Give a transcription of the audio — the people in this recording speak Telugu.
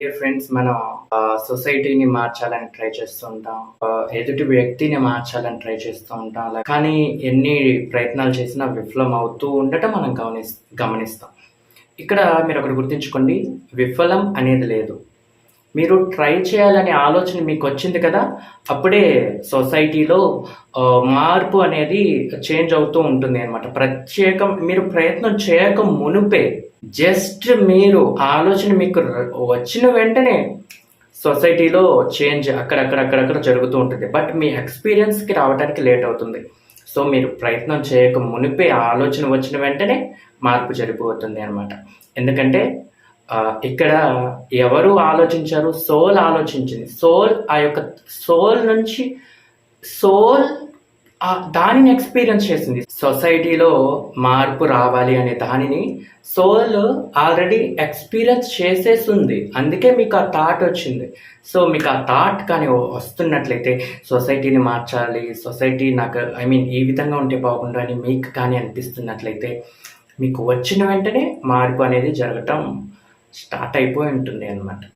ఫ్రెండ్స్ మనం సొసైటీని మార్చాలని ట్రై చేస్తూ ఉంటాం. ఎదుటి వ్యక్తిని మార్చాలని ట్రై చేస్తూ ఉంటాం. కానీ ఎన్ని ప్రయత్నాలు చేసినా విఫలం అవుతూ ఉండటం మనం గమనిస్తాం. ఇక్కడ మీరు ఒకటి గుర్తుంచుకోండి, విఫలం అనేది లేదు. మీరు ట్రై చేయాలనే ఆలోచన మీకు వచ్చింది కదా, అప్పుడే సొసైటీలో మార్పు అనేది చేంజ్ అవుతూ ఉంటుంది అనమాట. మీరు ప్రయత్నం చేయక మునుపే జస్ట్ మీరు ఆలోచన మీకు వచ్చిన వెంటనే సొసైటీలో చేంజ్ అక్కడక్కడ జరుగుతూ ఉంటుంది. బట్ మీ ఎక్స్పీరియన్స్కి రావడానికి లేట్ అవుతుంది. సో మీరు ప్రయత్నం చేయక మునిపే ఆలోచన వచ్చిన వెంటనే మార్పు జరిగిపోతుంది అనమాట. ఎందుకంటే ఇక్కడ ఎవరు ఆలోచించారు? సోల్ ఆలోచించింది. ఆ యొక్క సోల్ నుంచి దానిని ఎక్స్పీరియన్స్ చేసింది. సొసైటీలో మార్పు రావాలి అనే దానిని సోల్ ఆల్రెడీ ఎక్స్పీరియన్స్ చేసేసింది. అందుకే మీకు ఆ థాట్ వచ్చింది. సో మీకు ఆ థాట్ కానీ వస్తున్నట్లయితే సొసైటీని మార్చాలి, సొసైటీ నాకు ఈ విధంగా ఉంటే బాగుండు అని మీకు కానీ అనిపిస్తున్నట్లయితే మీకు వచ్చిన వెంటనే మార్పు అనేది జరగటం స్టార్ట్ అయిపోయి ఉంటుంది అన్నమాట.